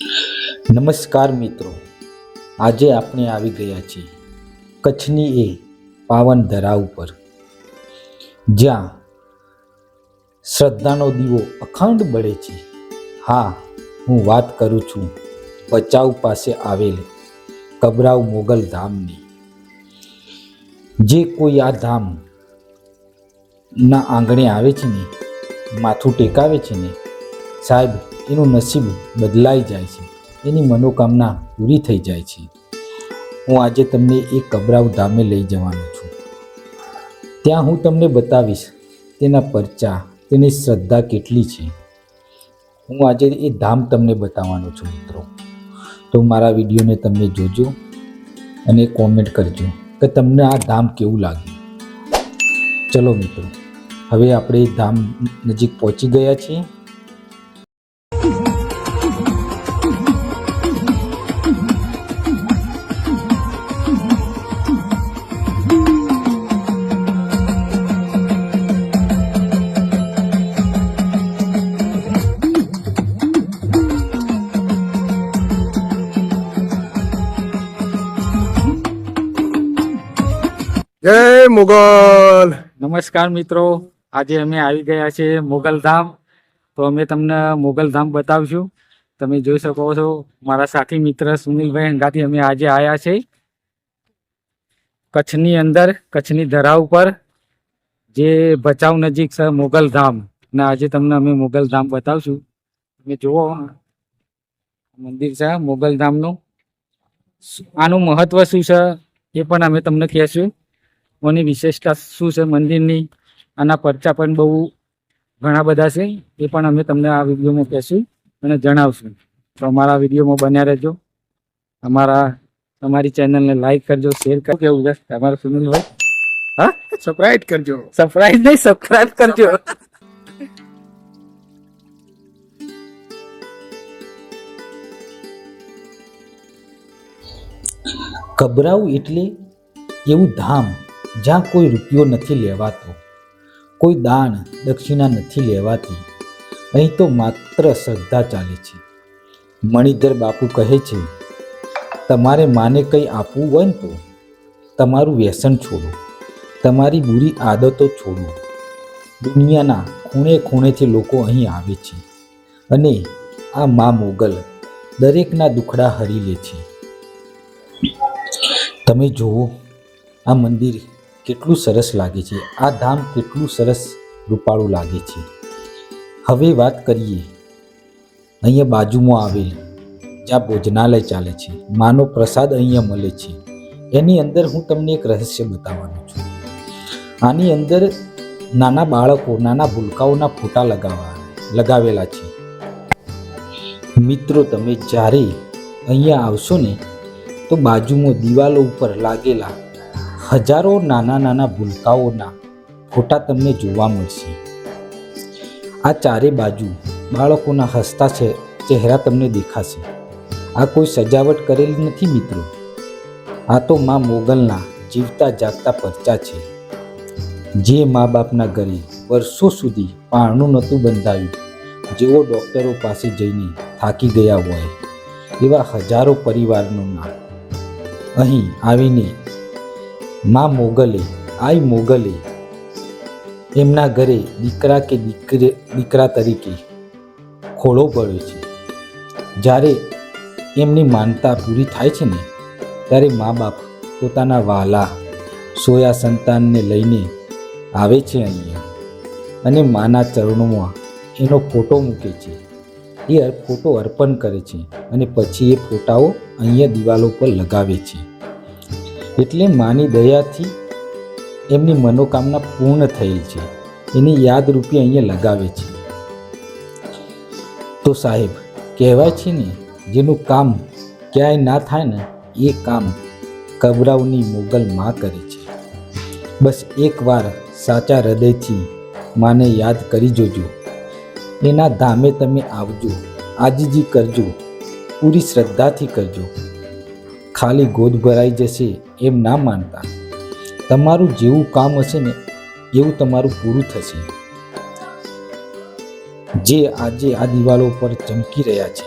નમસ્કાર મિત્રો, આજે આપણે આવી ગયા છીએ કચ્છની એ પાવન ધરા ઉપર, જ્યાં શ્રદ્ધાનો દીવો અખંડ બળે છે. હા, હું વાત કરું છું ભચાઉ પાસે આવેલ કબરાઉ મોગલ ધામની. જે કોઈ આ ધામ ના આંગણે આવે છે ને, માથું ટેકાવે છે ને, સાહેબ એનું નસીબ બદલાઈ જાય છે, એની મનોકામના પૂરી થઈ જાય છે. હું આજે તમને એ કબરાઉ ધામે લઈ જવાનો છું. ત્યાં હું તમને બતાવીશ તેના પરચા, તેની શ્રદ્ધા કેટલી છે. હું આજે એ ધામ તમને બતાવવાનો છું મિત્રો. તો મારા વિડીયોને તમે જોજો અને કોમેન્ટ કરજો કે તમને આ ધામ કેવું લાગ્યું. ચલો મિત્રો, હવે આપણે ધામ નજીક પહોંચી ગયા છીએ. જય મુગલ. નમસ્કાર મિત્રો, આજે અમે આવી ગયા છીએ મોગલ ધામ. તો અમે તમને મોગલ ધામ બતાવશું. તમે જોઈ શકો છો મારા સાથી મિત્ર સુનિલભાઈ હંગાથી અમે આજે આવ્યા છે કચ્છની અંદર, કચ્છની ધરા ઉપર, જે ભચાઉ નજીક છે મોગલ ધામ. ને આજે તમને અમે મોગલ ધામ બતાવશું. તમે જુઓ, મંદિર છે મોગલ ધામનું. આનું મહત્વ શું છે એ પણ અમે તમને કહેશું. કોની વિશેષતા શું છે મંદિરની, આના પરચા પણ બહુ ઘણા બધા છે, એ પણ અમે તમને આ વિડીયોમાં કહેશું અને જણાવશું. તો અમારા વિડીયોમાં બન્યા રહેજો. અમારી ચેનલને લાઈક કરજો, શેર કરજો. કેવું છે તમારું સુનિલભાઈ? હા, સબસ્ક્રાઇબ કરજો. સબસ્ક્રાઇબ નહીં, સબસ્ક્રાઇબ કરજો. કબરાઉ એટલે એવું ધામ જ્યાં કોઈ રૂપિયો નથી લેવાતો, કોઈ દાન દક્ષિણા નથી લેવાતી. અહીં તો માત્ર શ્રદ્ધા ચાલે છે. મણિધર બાપુ કહે છે, તમારે માને કંઈ આપવું હોય ને તો તમારું વ્યસન છોડો, તમારી બુરી આદતો છોડો. દુનિયાના ખૂણે ખૂણેથી લોકો અહીં આવે છે અને આ મા મોગલ દરેકના દુખડા હરી લે છે. તમે જુઓ, આ મંદિર કેટલું સરસ લાગે છે, આ ધામ કેટલું સરસ રૂપાળું લાગે છે. હવે વાત કરીએ અહીંયા બાજુમાં આવેલ જ્યાં ભોજનાલય ચાલે છે, માનો પ્રસાદ અહીંયા મળે છે. એની અંદર હું તમને એક રહસ્ય બતાવવાનો છું. આની અંદર નાના બાળકો, નાના ભૂલકાઓના ફોટા લગાવેલા છે. મિત્રો, તમે જ્યારે અહીંયા આવશો ને, તો બાજુમાં દિવાલો ઉપર લાગેલા હજારો નાના નાના ભૂલકાઓના ફોટા તમને જોવા મળશે. આ ચારે બાજુ બાળકોના હસતા ચહેરા તમને દેખાશે. આ કોઈ સજાવટ કરેલી નથી મિત્રો, આ તો મા મોગલના જીવતા જાગતા પરચા છે. જે મા બાપના ઘરે વર્ષો સુધી પારણું નહોતું બંધાયું, જેઓ ડૉક્ટરો પાસે જઈને થાકી ગયા હોય, એવા હજારો પરિવારનું નામ અહીં આવીને મા મોગલે, આઈ મોગલે એમના ઘરે દીકરા કે દીકરા તરીકે ખોળો પડ્યો છે. જ્યારે એમની માનતા પૂરી થાય છે ને, ત્યારે મા બાપ પોતાના વહાલા સોયા સંતાનને લઈને આવે છે અહીંયા અને માના ચરણોમાં એનો ફોટો મૂકે છે. એ ફોટો અર્પણ કરે છે અને પછી એ ફોટાઓ અહીંયા દિવાલો પર લગાવે છે. એટલે માની દયાથી એમની મનોકામના પૂર્ણ થયેલ છે, એની યાદરૂપે અહીંયા લગાવે છે. તો સાહેબ, કહેવાય છે ને, જેનું કામ ક્યાંય ના થાય ને, એ કામ કબરાઉની મોગલ માં કરે છે. બસ એકવાર સાચા હૃદયથી માને યાદ કરી જોજો. એના ધામે તમે આવજો, આજીજી કરજો, પૂરી શ્રદ્ધાથી કરજો. ખાલી ગોદ ભરાઈ જશે એમ ના માનતા. તમારું જેવું કામ હશે ને, એવું તમારું પૂરું થશે. જે આજે આ દિવાલો પર ચમકી રહ્યા છે,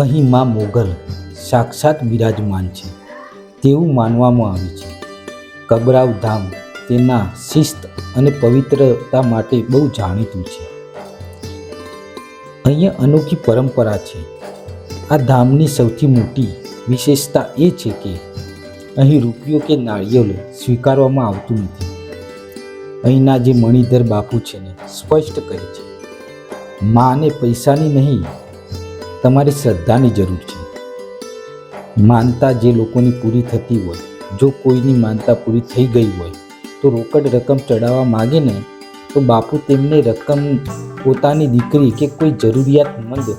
અહીં માં મોગલ સાક્ષાત બિરાજમાન છે તેવું માનવામાં આવે છે. કબરાવ ધામ તેના શિસ્ત અને પવિત્રતા માટે બહુ જાણીતું છે. અહીંયા અનોખી પરંપરા છે. આ ધામની સૌથી મોટી વિશેષતા એ છે કે અહીં રૂપિયો કે નાળિયેર સ્વીકારવામાં આવતું નથી. અહીંના જે મણિધર બાપુ છે ને સ્પષ્ટ કહે છે, માને પૈસાની નહીં, તમારી શ્રદ્ધાની જરૂર છે. માનતા જે લોકોની પૂરી થતી હોય, જો કોઈની માનતા પૂરી થઈ ગઈ હોય તો રોકડ રકમ ચડાવવા માગે ને તો બાપુ તેમને રકમ પોતાની દીકરી કે કોઈ જરૂરિયાતમંદ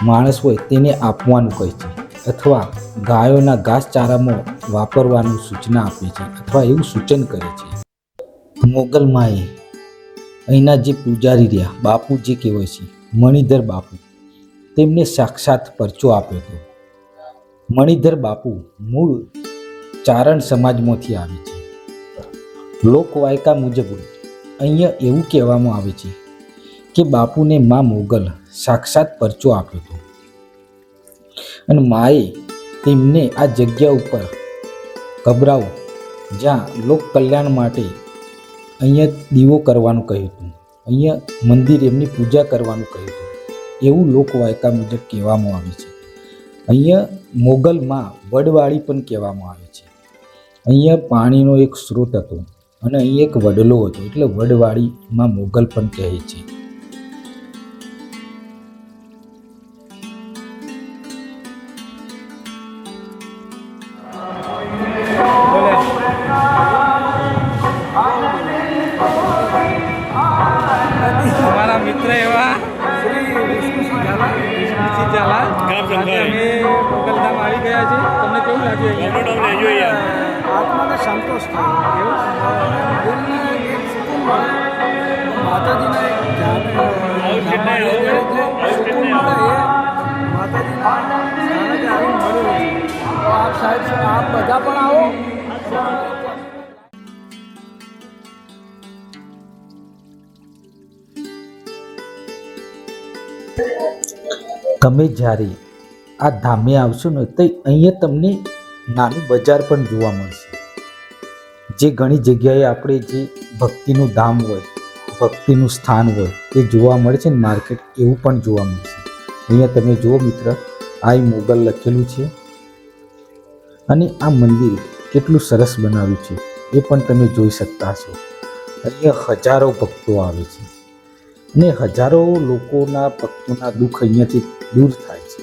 માણસ હોય તેને આપવાનું કહે છે, અથવા ગાયોના ઘાસચારામાં વાપરવાનું સૂચના આપે છે, અથવા એવું સૂચન કરે છે. મોગલ માએ અહીંના જે પૂજારી રહ્યા બાપુ જે કહેવાય છે મણિધર બાપુ, તેમને સાક્ષાત પરચો આપ્યો હતો. મણિધર બાપુ મૂળ ચારણ સમાજમાંથી આવે છે. લોકવાયકા મુજબ અહીંયા એવું કહેવામાં આવે છે કે બાપુને મા મોગલ સાક્ષાત પરચો આપ્યો હતો અને માએ તેમને આ જગ્યા ઉપર કબરાવ, જ્યાં લોક કલ્યાણ માટે અહીંયા દીવો કરવાનું કહ્યું હતું, અહીંયા મંદિર એમની પૂજા કરવાનું કહ્યું હતું, એવું લોકવાયકા મુજબ કહેવામાં આવે છે. અહીંયા મોગલમાં વડવાળી પણ કહેવામાં આવે છે. અહીંયા પાણીનો એક સ્ત્રોત હતો અને અહીં એક વડલો હતો, એટલે વડવાળીમાં મોગલ પણ કહે છે. અમારા મિત્ર એવા વિષ્ણુસિંહ ઝાલા આજે અમે મોગલધામ આવી ગયા છે. તમને કેવું લાગ્યું? આત્માને સંતોષ થાય દિલને એક સુકૂન મળે, માતાજીને સુકૂન મળે એ માતાજીના સ્થાનકે આવીને મળ્યું છે. આપ સાહેબ આપ બધા પણ આવો. તમે જ્યારે આ ધામે આવશો ને તો અહીંયા તમને નાનું બજાર પણ જોવા મળશે. જે ઘણી જગ્યાએ આપણે જે ભક્તિનું ધામ હોય, ભક્તિનું સ્થાન હોય તે જોવા મળે છે ને માર્કેટ, એવું પણ જોવા મળશે. અહીંયા તમે જુઓ મિત્ર, આ મોગલ લખેલું છે અને આ મંદિર કેટલું સરસ બનાવ્યું છે એ પણ તમે જોઈ શકતા છો. અહીંયા હજારો ભક્તો આવે છે અને હજારો લોકોના ભક્તોના દુઃખ અહીંયાથી દૂર થાય છે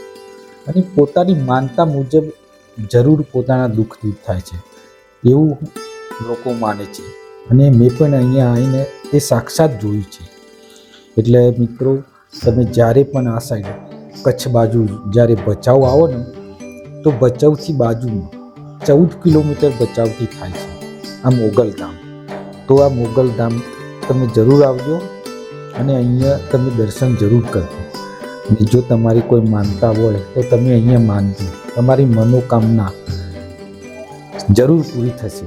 અને પોતાની માનતા મુજબ જરૂર પોતાના દુઃખ દૂર થાય છે એવું લોકો માને છે. અને મેં પણ અહીંયા આવીને તે સાક્ષાત જોયું છે. એટલે મિત્રો, તમે જ્યારે પણ આ સાઈડ કચ્છ બાજુ જ્યારે ભચાઉ આવો ને તો ભચાઉથી બાજુમાં 14 કિલોમીટર ભચાઉથી થાય છે આ મોગલધામ. તો આ મોગલધામ તમે જરૂર આવજો અને અહીંયા તમે દર્શન જરૂર કરજો. અને જો તમારી કોઈ માનતા હોય તો તમે અહીંયા માનજો, તમારી મનોકામના જરૂર પૂરી થશે.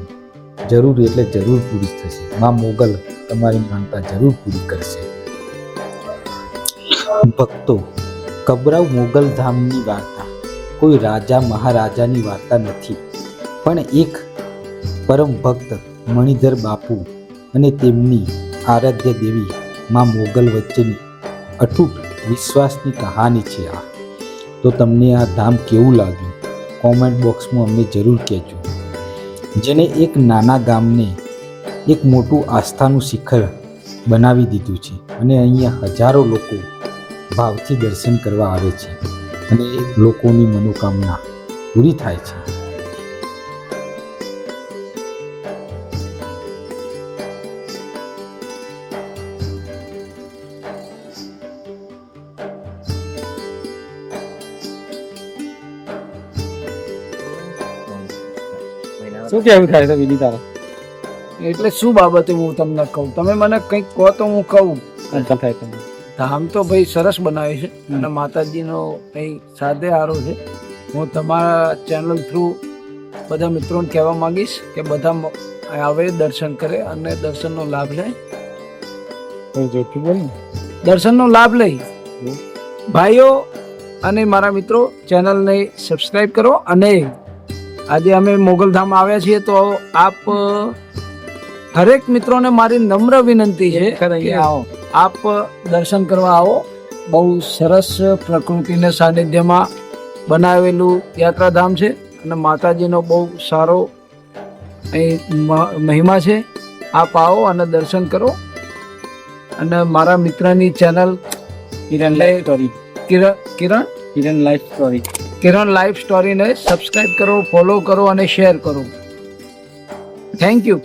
જરૂર એટલે જરૂર પૂરી થશે. માં મોગલ તમારી માનતા જરૂર પૂરી કરશે. ભક્તો, કબરાવ મોગલધામની વાર્તા કોઈ રાજા મહારાજાની વાર્તા નથી, પણ એક પરમ ભક્ત મણિધર બાપુ અને તેમની આરાધ્ય દેવી માં મોગલ વચ્ચેની અતૂટ વિશ્વાસની કહાની છે આ. તો તમને આ ધામ કેવું લાગ્યું કોમેન્ટ બોક્સમાં અમને જરૂર કહેજો. જેને એક નાના ગામને એક મોટું આસ્થાનું શિખર બનાવી દીધું છે અને અહીંયા હજારો લોકો ભાવથી દર્શન કરવા આવે છે અને લોકોની મનોકામના પૂરી થાય છે. શું કેવું થાય છે વિધિ તારે? એટલે શું બાબતે હું તમને કહું, તમે મને કંઈક કહો તો હું કહું. શું થાય તમને? ધામ તો ભાઈ સરસ બનાવ્યું છે અને માતાજીનો કંઈ સાદે હારો છે. હું તમારા ચેનલ થ્રુ બધા મિત્રોને કહેવા માંગીશ કે બધા આવે, દર્શન કરે અને દર્શનનો લાભ લે. જોરથી બોલ ને. દર્શનનો લાભ લઈ ભાઈઓ અને મારા મિત્રો ચેનલને સબસ્ક્રાઈબ કરો. અને આજે અમે મોગલધામ આવ્યા છીએ તો આપ હરેક મિત્રોને મારી નમ્ર વિનંતી છે કે આપ દર્શન કરવા આવો. બહુ સરસ પ્રકૃતિના સાનિધ્યમાં બનાવેલું યાત્રાધામ છે અને માતાજીનો બહુ સારો અહીં મહિમા છે. આપ આવો અને દર્શન કરો. અને મારા મિત્રની ચેનલ કિરણ લાઈફ સ્ટોરી કિરણ લાઈફ સ્ટોરીને સબસ્ક્રાઈબ કરો, ફોલો કરો અને શેર કરો. Thank you.